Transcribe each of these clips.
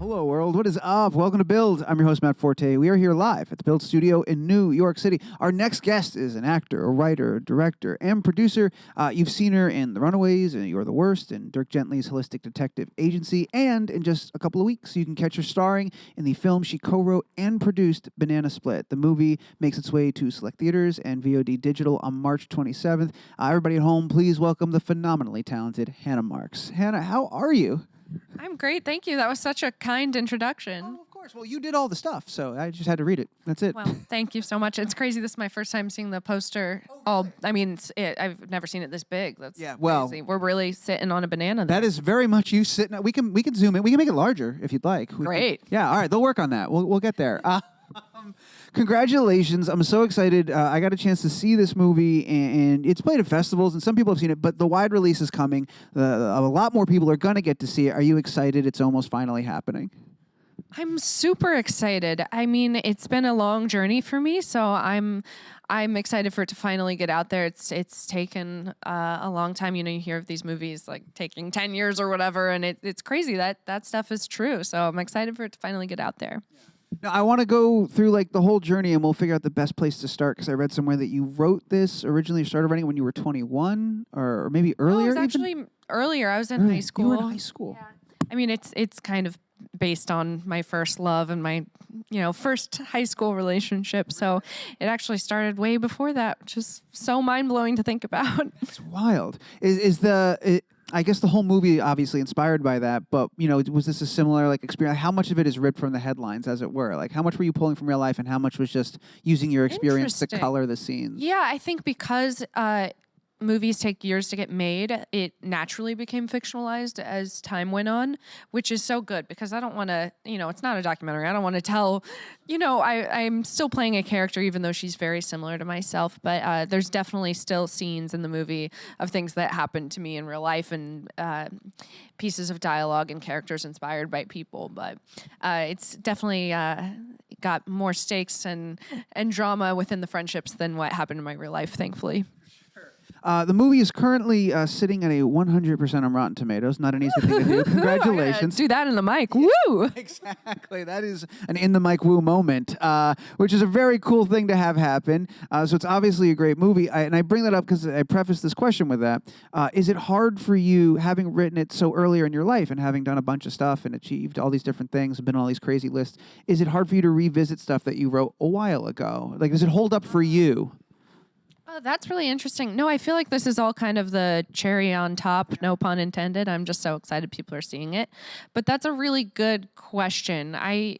Hello, world. What is up? Welcome to Build. I'm your host, Matt Forte. We are here live at the Build Studio in New York City. Our next guest is an actor, a writer, a director, and producer. You've seen her in The Runaways and You're the Worst and Dirk Gently's Holistic Detective Agency. And in just a couple of weeks, you can catch her starring in the film she co-wrote and produced, Banana Split. The movie makes its way to select theaters and VOD digital on March 27th. Everybody at home, please welcome the phenomenally talented Hannah Marks. Hannah, how are you? I'm great, thank you. That was such a kind introduction. Oh, of course. Well, you did all the stuff, so I just had to read it. That's it. Well, thank you so much. It's crazy. This is my first time seeing the poster. I've never seen it this big. That's crazy. We're really sitting on a banana there. That is very much you sitting. We can zoom in. We can make it larger if you'd like. Great. All right. They'll work on that. We'll get there. Congratulations. I'm so excited. I got a chance to see this movie, and it's played at festivals, and some people have seen it, but the wide release is coming. A lot more people are going to get to see it. Are you excited? It's almost finally happening. I'm super excited. I mean, it's been a long journey for me, so I'm excited for it to finally get out there. It's taken a long time. You know, you hear of these movies like taking 10 years or whatever, and it's crazy that stuff is true. So I'm excited for it to finally get out there. Yeah. Now, I want to go through like the whole journey, and we'll figure out the best place to start, because I read somewhere that you wrote this originally, started writing when you were 21, or maybe earlier. No, it was actually earlier. I was in high school. You were in high school. Yeah. I mean, it's kind of based on my first love and my first high school relationship. So it actually started way before that, which is so mind blowing to think about. It's wild. I guess the whole movie obviously inspired by that, but was this a similar like experience? How much of it is ripped from the headlines, as it were? Like, how much were you pulling from real life, and how much was just using your experience to color the scenes? Yeah, I think because movies take years to get made, it naturally became fictionalized as time went on, which is so good, because I don't want to, it's not a documentary. I don't want to tell, I'm still playing a character even though she's very similar to myself, but there's definitely still scenes in the movie of things that happened to me in real life, and pieces of dialogue and characters inspired by people, but it's definitely got more stakes and drama within the friendships than what happened in my real life, thankfully. The movie is currently sitting at a 100% on Rotten Tomatoes. Not an easy thing to do. Congratulations. Do that in the mic. Woo! Exactly. That is an in the mic woo moment, which is a very cool thing to have happen. So it's obviously a great movie. And I bring that up because I prefaced this question with that. Is it hard for you, having written it so earlier in your life and having done a bunch of stuff and achieved all these different things and been on all these crazy lists, is it hard for you to revisit stuff that you wrote a while ago? Like, does it hold up for you? Oh, that's really interesting. No, I feel like this is all kind of the cherry on top, no pun intended. I'm just so excited people are seeing it. But that's a really good question. I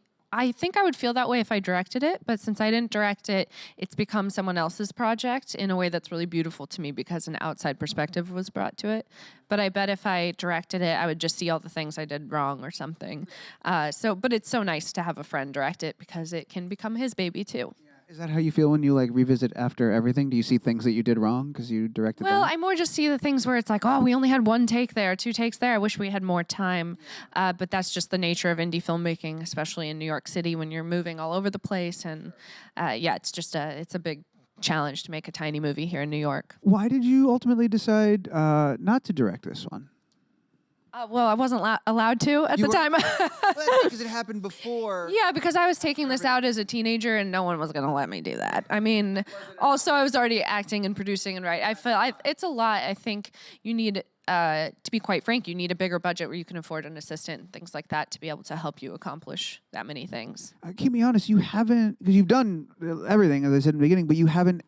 think I would feel that way if I directed it, but since I didn't direct it, it's become someone else's project in a way that's really beautiful to me, because an outside perspective was brought to it. But I bet if I directed it, I would just see all the things I did wrong or something. But it's so nice to have a friend direct it, because it can become his baby too. Is that how you feel when you like revisit after everything? Do you see things that you did wrong because you directed them? Well, I more just see the things where it's like, oh, we only had one take there, 2 takes there. I wish we had more time. But that's just the nature of indie filmmaking, especially in New York City when you're moving all over the place. And it's just it's a big challenge to make a tiny movie here in New York. Why did you ultimately decide not to direct this one? Well, I wasn't allowed to at the time. Well, because it happened before. Yeah, because I was taking this out as a teenager, and no one was going to let me do that. I mean, also I was already acting and producing and writing. I feel it's a lot. I think you need, to be quite frank, you need a bigger budget where you can afford an assistant and things like that to be able to help you accomplish that many things. Keep me honest, you haven't, because you've done everything, as I said in the beginning, but you haven't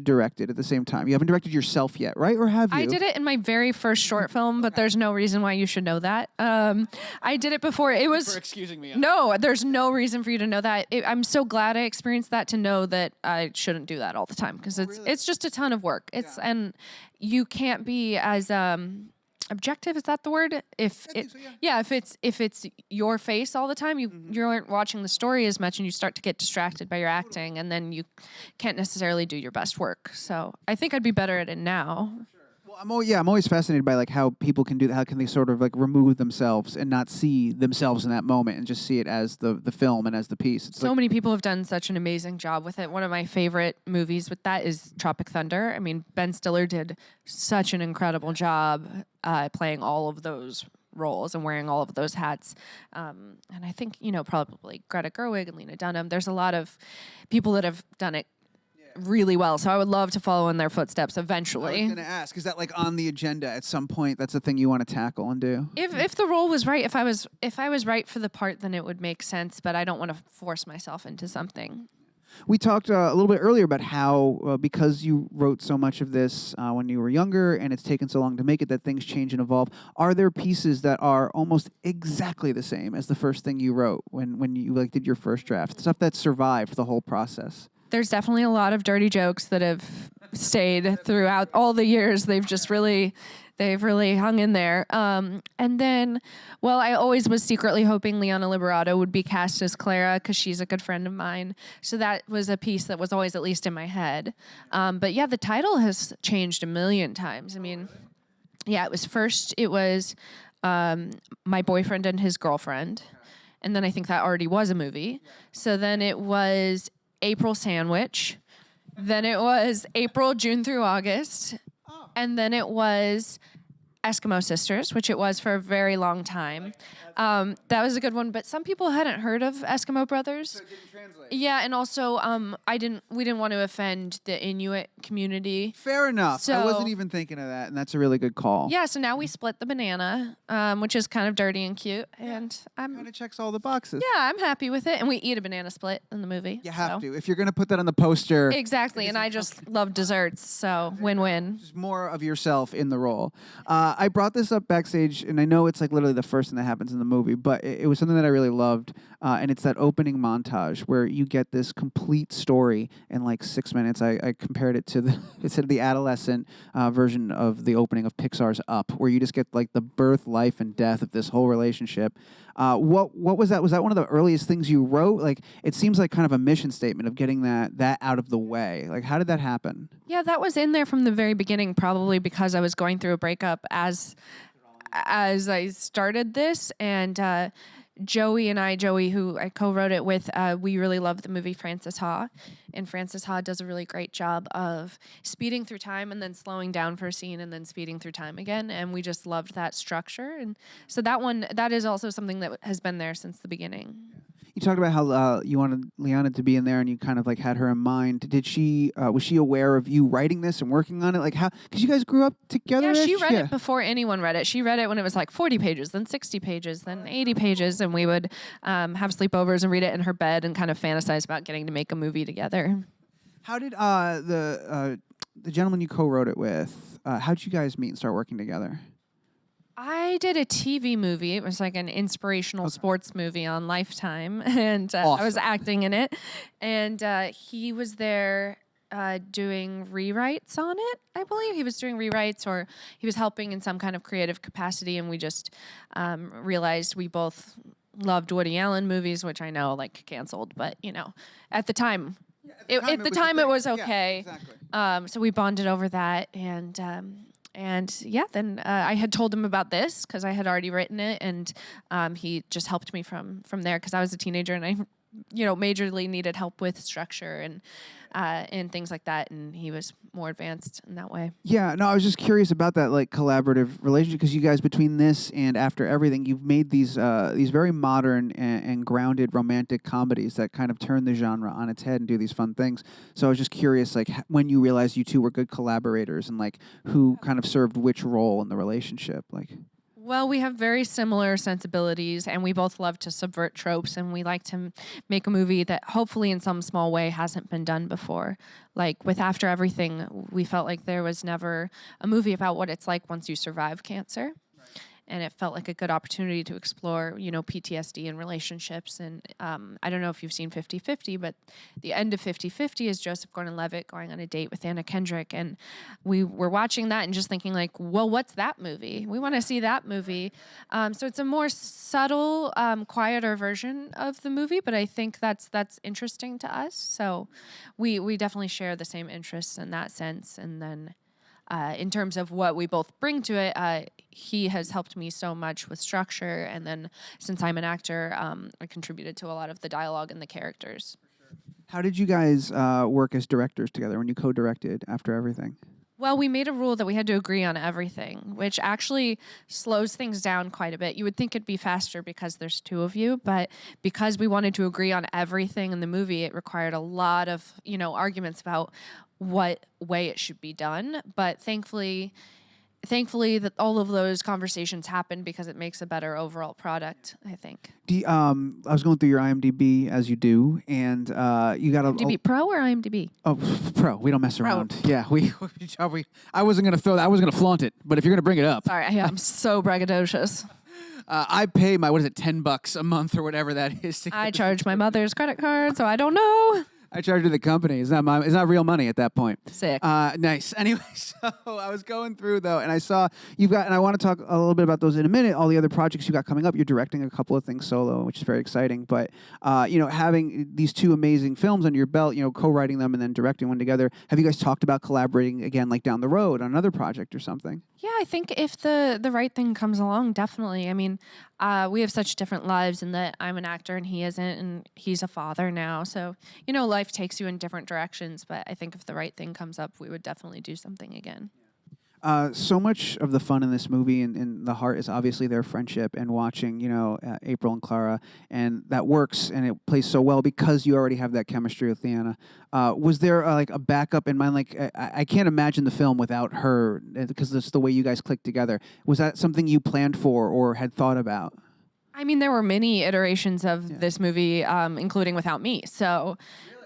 directed at the same time. You haven't directed yourself yet, right? Or have you? I did it in my very first short film, but there's no reason why you should know that. I did it before. It was... For excusing me. No, there's no reason for you to know that. I'm so glad I experienced that to know that I shouldn't do that all the time, because it's just a ton of work. And you can't be as... objective, is that the word? If it's your face all the time, you aren't watching the story as much, and you start to get distracted by your acting, and then you can't necessarily do your best work. So I think I'd be better at it now. Well, I'm always fascinated by like how people can do that. How can they sort of like remove themselves and not see themselves in that moment and just see it as the film and as the piece? It's so many people have done such an amazing job with it. One of my favorite movies with that is Tropic Thunder. I mean, Ben Stiller did such an incredible job playing all of those roles and wearing all of those hats. And I think, probably Greta Gerwig and Lena Dunham. There's a lot of people that have done it really well. So I would love to follow in their footsteps eventually. I was going to ask, is that like on the agenda at some point? That's a thing you want to tackle and do? If the role was right, if I was right for the part, then it would make sense. But I don't want to force myself into something. We talked a little bit earlier about how, because you wrote so much of this when you were younger and it's taken so long to make it, that things change and evolve. Are there pieces that are almost exactly the same as the first thing you wrote when you like did your first draft? Stuff that survived the whole process? There's definitely a lot of dirty jokes that have stayed throughout all the years. They've really hung in there. And then, I always was secretly hoping Liana Liberato would be cast as Clara because she's a good friend of mine. So that was a piece that was always at least in my head. But yeah, the title has changed a million times. I mean, yeah, it was My Boyfriend and His Girlfriend. And then I think that already was a movie. So then it was April Sandwich. Then it was April, June through August. And then it was Eskimo Sisters, which it was for a very long time. That was a good one, but some people hadn't heard of Eskimo Brothers. So it didn't translate. Yeah, and also we didn't want to offend the Inuit community. Fair enough. So, I wasn't even thinking of that, and that's a really good call. Yeah, so now we split the banana, which is kind of dirty and cute, and kind of checks all the boxes. Yeah, I'm happy with it, and we eat a banana split in the movie. You have to if you're gonna put that on the poster. Exactly, and I just love desserts, so win-win. Just more of yourself in the role. I brought this up backstage, and I know it's like literally the first thing that happens in the movie, but it was something that I really loved, and it's that opening montage where you get this complete story in like 6 minutes. I compared it to the adolescent version of the opening of Pixar's Up, where you just get like the birth, life, and death of this whole relationship. What was that? Was that one of the earliest things you wrote? Like, it seems like kind of a mission statement of getting that out of the way. Like, how did that happen? Yeah, that was in there from the very beginning, probably because I was going through a breakup as I started this, and Joey, who I co-wrote it with, we really love the movie Frances Ha, and Frances Ha does a really great job of speeding through time and then slowing down for a scene and then speeding through time again, and we just loved that structure, and so that is also something that has been there since the beginning. You talked about how you wanted Liana to be in there, and you kind of like had her in mind. Did she was she aware of you writing this and working on it? Like how? Because you guys grew up together. Yeah, she read it before anyone read it. She read it when it was like 40 pages, then 60 pages, then 80 pages, and we would have sleepovers and read it in her bed and kind of fantasize about getting to make a movie together. How did the gentleman you co-wrote it with? How did you guys meet and start working together? I did a TV movie. It was like an inspirational sports movie on Lifetime, and awesome. I was acting in it. And he was there doing rewrites on it. I believe he was doing rewrites, or he was helping in some kind of creative capacity. And we just realized we both loved Woody Allen movies, which I know like canceled, but at the time. It was okay. Yeah, exactly. So we bonded over that, and yeah, then I had told him about this because I had already written it, and he just helped me from there because I was a teenager and I, majorly needed help with structure and things like that, and he was more advanced in that way. Yeah, no, I was just curious about that like collaborative relationship because you guys between this and After Everything, you've made these very modern and grounded romantic comedies that kind of turn the genre on its head and do these fun things. So I was just curious, like when you realized you two were good collaborators and like who kind of served which role in the relationship, like. Well, we have very similar sensibilities, and we both love to subvert tropes, and we like to make a movie that hopefully in some small way hasn't been done before. Like with After Everything, we felt like there was never a movie about what it's like once you survive cancer. And it felt like a good opportunity to explore, PTSD and relationships. And I don't know if you've seen 50-50, but the end of 50-50 is Joseph Gordon-Levitt going on a date with Anna Kendrick. And we were watching that and just thinking like, well, what's that movie? We want to see that movie. So it's a more subtle, quieter version of the movie, but I think that's interesting to us. So we definitely share the same interests in that sense. And then in terms of what we both bring to it, he has helped me so much with structure, and then since I'm an actor, I contributed to a lot of the dialogue and the characters. How did you guys work as directors together when you co-directed After Everything? Well, we made a rule that we had to agree on everything, which actually slows things down quite a bit. You would think it'd be faster because there's two of you, but because we wanted to agree on everything in the movie, it required a lot of, arguments about what way it should be done. But thankfully that all of those conversations happen because it makes a better overall product, I think. I was going through your IMDb as you do, and you got IMDb Pro or IMDb? Oh, Pro. We don't mess around. Yeah, we I wasn't gonna throw that. I wasn't gonna flaunt it, but if you're gonna bring it up, Sorry, I'm so braggadocious. I pay my $10 a month or whatever that is. I charge my mother's credit card, so I don't know. I charge to the company. It's not real money at that point. Sick. Nice. Anyway, so I was going through though, and I saw you've got, and I want to talk a little bit about those in a minute. All the other projects you got coming up. You're directing a couple of things solo, which is very exciting. But having these two amazing films under your belt, co-writing them and then directing one together. Have you guys talked about collaborating again, like down the road on another project or something? Yeah, I think if the right thing comes along, definitely. I mean, we have such different lives in that I'm an actor and he isn't, and he's a father now. So, life takes you in different directions. But I think if the right thing comes up, we would definitely do something again. So much of the fun in this movie and the heart is obviously their friendship and watching, April and Clara, and that works and it plays so well because you already have that chemistry with Liana. Was there a backup in mind? Like I can't imagine the film without her because that's the way you guys clicked together. Was that something you planned for or had thought about? I mean, there were many iterations of this movie, including without me. So.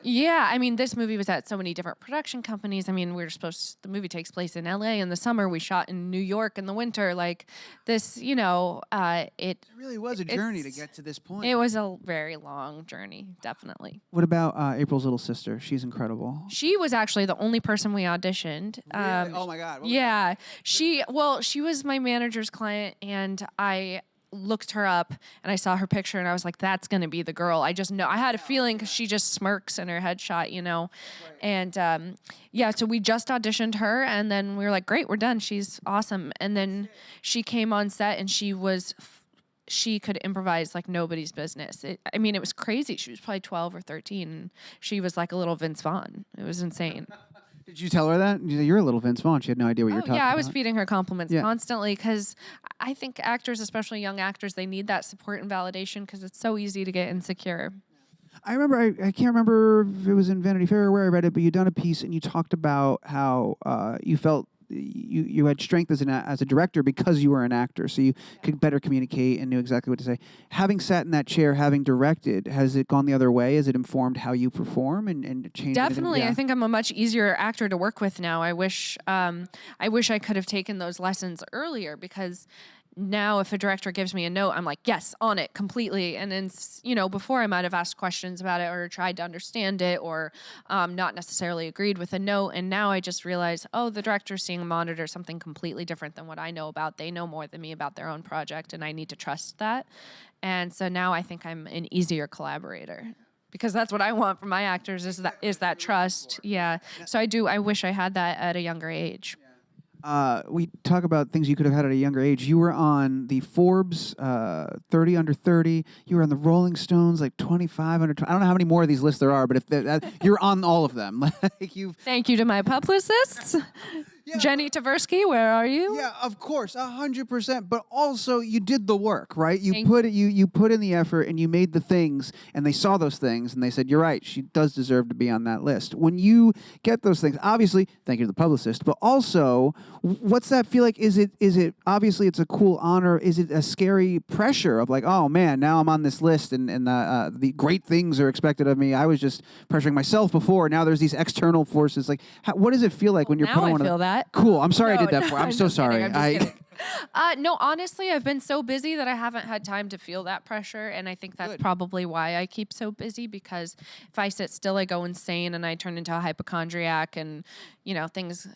Yeah, I mean, this movie was at so many different production companies. I mean, the movie takes place in LA in the summer. We shot in New York in the winter. Like this, it really was a journey to get to this point. It was a very long journey, definitely. What about April's little sister? She's incredible. She was actually the only person we auditioned. Really? Oh my God. Yeah, she was my manager's client, and I looked her up and I saw her picture and I was like, that's going to be the girl. I just know. I had a feeling because she just smirks in her headshot, Right. And so we just auditioned her and then we were like, great, we're done. She's awesome. And then she came on set and she could improvise like nobody's business. It was crazy. She was probably 12 or 13 and she was like a little Vince Vaughn. It was insane. Did you tell her that? You're a little Vince Vaughn. She had no idea what you were talking about. Yeah, I was feeding her compliments constantly because I think actors, especially young actors, they need that support and validation because it's so easy to get insecure. I remember, I can't remember if it was in Vanity Fair or where I read it, but you'd done a piece and you talked about how you felt you had strength as a director because you were an actor, so you could better communicate and knew exactly what to say. Having sat in that chair, having directed, has it gone the other way? Has it informed how you perform and changed? Definitely, yeah. I think I'm a much easier actor to work with now. I wish I could have taken those lessons earlier because now if a director gives me a note, I'm like, yes, on it completely. And then, before I might have asked questions about it or tried to understand it or not necessarily agreed with a note. And now I just realize, the director's seeing a monitor something completely different than what I know about. They know more than me about their own project and I need to trust that. And so now I think I'm an easier collaborator. Because that's what I want from my actors is that trust. Yeah. So I wish I had that at a younger age. We talk about things you could have had at a younger age. You were on the Forbes 30 under 30. You were on the Rolling Stones 25 under 20. I don't know how many more of these lists there are, but if you're on all of them. Thank you to my publicists. Yeah. Jenny Tversky, where are you? Yeah, of course, 100%. But also, you did the work, right? You put in the effort, and you made the things, and they saw those things, and they said, "You're right. She does deserve to be on that list." When you get those things, obviously, thank you to the publicist. But also, what's that feel like? Is it obviously it's a cool honor? Is it a scary pressure of oh man, now I'm on this list, and the great things are expected of me? I was just pressuring myself before. Now there's these external forces. What does it feel like when you're putting one? I feel that. Cool. I'm sorry I did that for you. I'm so sorry. No, honestly, I've been so busy that I haven't had time to feel that pressure. And I think that's probably why I keep so busy because if I sit still, I go insane and I turn into a hypochondriac and, things...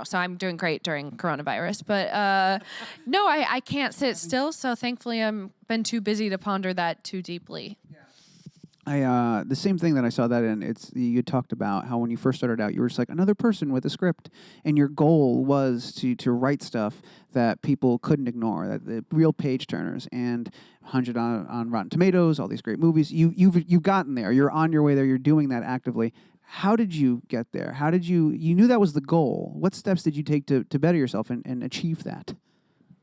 so I'm doing great during coronavirus. But no, I can't sit still. So thankfully, I've been too busy to ponder that too deeply. The same thing that I saw that in, you talked about how when you first started out, you were just another person with a script, and your goal was to write stuff that people couldn't ignore, that the real page turners, and 100 on Rotten Tomatoes, all these great movies. You've gotten there. You're on your way there. You're doing that actively. How did you get there? How did you knew that was the goal. What steps did you take to better yourself and achieve that?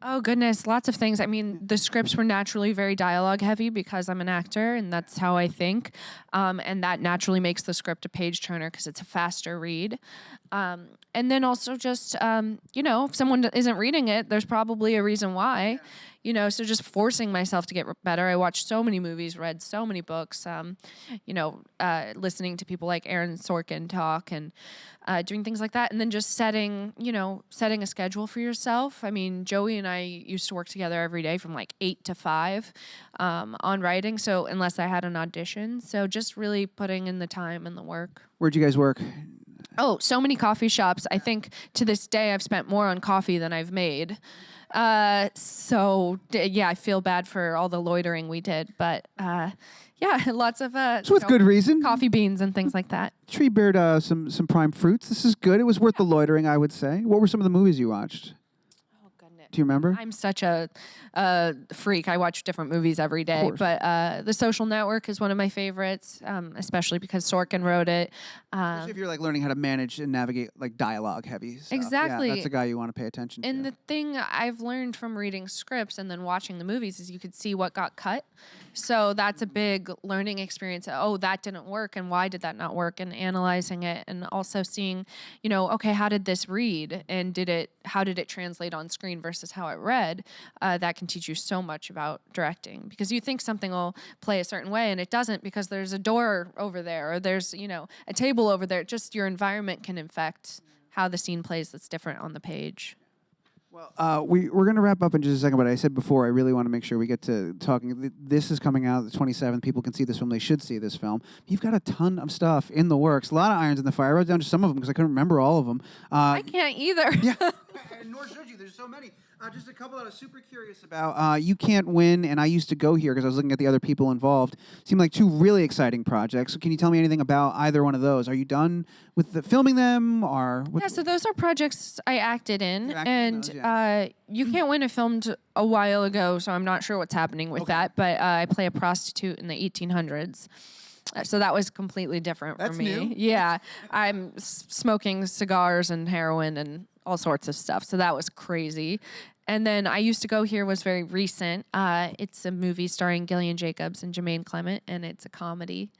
Oh, goodness. Lots of things. I mean, the scripts were naturally very dialogue heavy because I'm an actor and that's how I think. And that naturally makes the script a page turner because it's a faster read. And then also just, if someone isn't reading it, there's probably a reason why. So just forcing myself to get better. I watched so many movies, read so many books, listening to people like Aaron Sorkin talk and doing things like that. And then just setting a schedule for yourself. I mean, Joey and I used to work together every day from like 8 to 5 on writing. So unless I had an audition. So just really putting in the time and the work. Where'd you guys work? Oh, so many coffee shops. I think to this day I've spent more on coffee than I've made. I feel bad for all the loitering we did, but lots of It's with good reason. coffee beans and things like that. Tree bared some prime fruits. This is good. It was worth the loitering, I would say. What were some of the movies you watched? Oh goodness. Do you remember? I'm such a freak. I watch different movies every day, but The Social Network is one of my favorites, especially because Sorkin wrote it. Especially if you're like learning how to manage and navigate like dialogue heavy stuff. Exactly. Yeah, that's a guy you want to pay attention to. And the thing I've learned from reading scripts and then watching the movies is you could see what got cut. So that's a big learning experience. Oh, that didn't work, and why did that not work? And analyzing it, and also seeing, okay, how did this read, and how did it translate on screen versus how it read? That can teach you so much about directing, because you think something will play a certain way and it doesn't because there's a door over there or there's a table over there. Just your environment can affect how the scene plays that's different on the page. Well, we're going to wrap up in just a second, but I said before, I really want to make sure we get to talking. This is coming out the 27th. People can see this film. They should see this film. You've got a ton of stuff in the works, a lot of irons in the fire. I wrote down just some of them because I couldn't remember all of them. I can't either. Yeah, nor should you. There's so many. Just a couple that I was super curious about. You Can't Win, and I Used to Go Here because I was looking at the other people involved. Seemed like two really exciting projects. So can you tell me anything about either one of those? Are you done with filming them, or Yeah, so those are projects I acted in, and You Can't Win I filmed a while ago, so I'm not sure what's happening with that. But I play a prostitute in the 1800s. So that was completely different for me. New. Yeah, I'm smoking cigars and heroin and all sorts of stuff. So that was crazy. And then I Used to Go Here was very recent. It's a movie starring Gillian Jacobs and Jermaine Clement, and it's a comedy.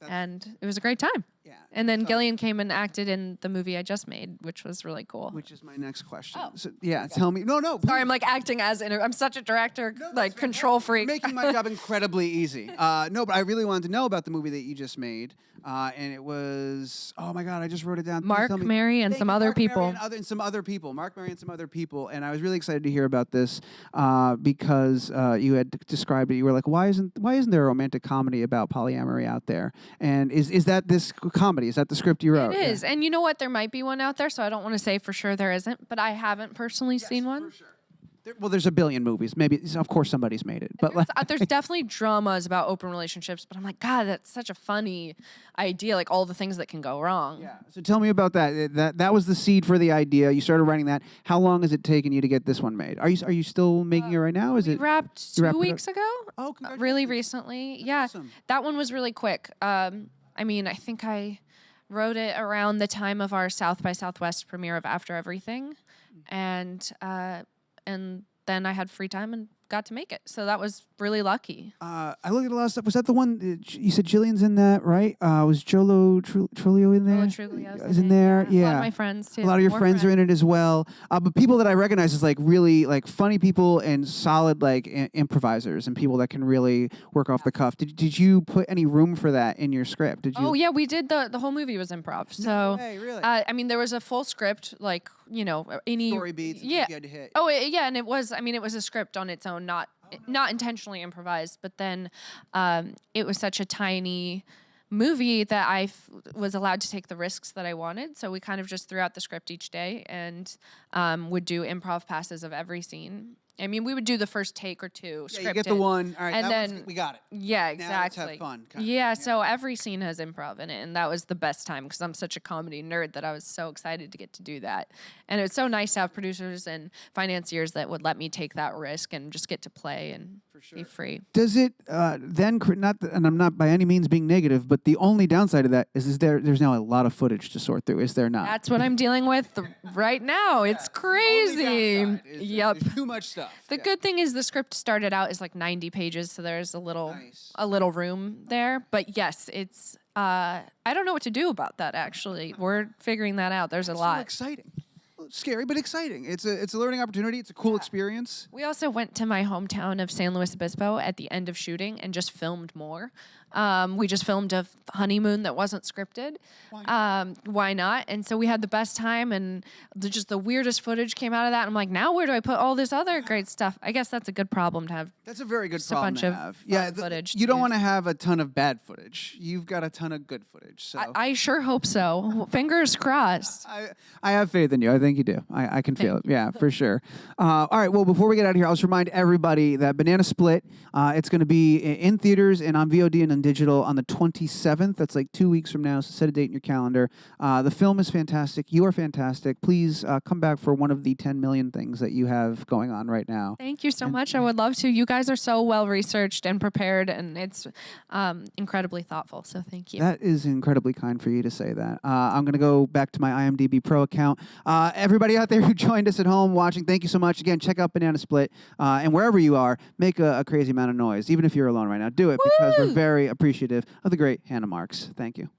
And it was a great time. Yeah. And then Gillian came and acted in the movie I just made, which was really cool. Which is my next question. Oh. So, tell me. No. Sorry, I'm like acting as I'm such a director, control freak. Making my job incredibly easy. No, but I really wanted to know about the movie that you just made, and it was oh my god, I just wrote it down. Mark, Mary, and some other people. And some other people. Mark, Mary, and some other people. And I was really excited to hear about this because you had described it. You were like, why isn't there a romantic comedy about polyamory out there? And is that this comedy? Is that the script you wrote? It is. And you know what? There might be one out there, so I don't want to say for sure there isn't, but I haven't personally seen one. For sure. There's a billion movies. Maybe, of course, somebody's made it. But there's definitely dramas about open relationships, but I'm like, God, that's such a funny idea, like all the things that can go wrong. Yeah. So tell me about that. That was the seed for the idea. You started writing that. How long has it taken you to get this one made? Are you still making it right now? We wrapped 2 weeks ago. Oh, congratulations. Really recently. Yeah. Awesome. That one was really quick. I mean, I think I wrote it around the time of our South by Southwest premiere of After Everything, and then I had free time and got to make it. So that was really lucky. I looked at a lot of stuff. Was that the one you said Jillian's in that, right? Was Jolo Trulio in there? Is in there. Yeah. A lot of my friends too. A lot of your friends are in it as well. But people that I recognize as like really like funny people and solid like improvisers and people that can really work off the cuff. Did you put any room for that in your script? Did you? Oh yeah, we did. The whole movie was improv. So no way, really? I mean, there was a full script, like any story beats. Yeah. You had to hit. Oh yeah, and it was. I mean, it was a script on its own, not intentionally improvised, but then it was such a tiny movie that I was allowed to take the risks that I wanted. So we kind of just threw out the script each day and would do improv passes of every scene. I mean, we would do the first take or two. Yeah, you get the one. All right, and then we got it. Yeah, exactly. Now let's have fun. Yeah, so every scene has improv in it, and that was the best time because I'm such a comedy nerd that I was so excited to get to do that. And it's so nice to have producers and financiers that would let me take that risk and just get to play and be free. Does it then and I'm not by any means being negative, but the only downside of that is there's now a lot of footage to sort through, is there not? That's what I'm dealing with right now. It's crazy. Yep. Too much stuff. The good thing is the script started out as like 90 pages, so there's a little room there. But yes, it's I don't know what to do about that actually. We're figuring that out. There's a lot. So exciting. Scary but exciting. It's a learning opportunity. It's a cool experience. We also went to my hometown of San Luis Obispo at the end of shooting and just filmed more. We just filmed a honeymoon that wasn't scripted. Why not? And so we had the best time, and just the weirdest footage came out of that. And I'm like, now where do I put all this other great stuff? I guess that's a good problem to have. That's a very good just problem a bunch to of have. footage. You don't want to have a ton of bad footage. You've got a ton of good footage. So I sure hope so. Fingers crossed. I have faith in you. I think you do. I can feel it. Yeah, for sure. All right. Well, before we get out of here, I'll just remind everybody that Banana Split, it's going to be in theaters and on VOD and on digital on the 27th. That's like 2 weeks from now. So set a date in your calendar. The film is fantastic. You are fantastic. Please come back for one of the 10 million things that you have going on right now. Thank you so much. I would love to. You guys are so well researched and prepared, and it's incredibly thoughtful. So thank you. That is incredibly kind for you to say that. I'm going to go back to my IMDb Pro account. Everybody out there who joined us at home watching, thank you so much. Again, check out Banana Split. And wherever you are, make a crazy amount of noise. Even if you're alone right now, do it because we're very appreciative of the great Hannah Marks. Thank you.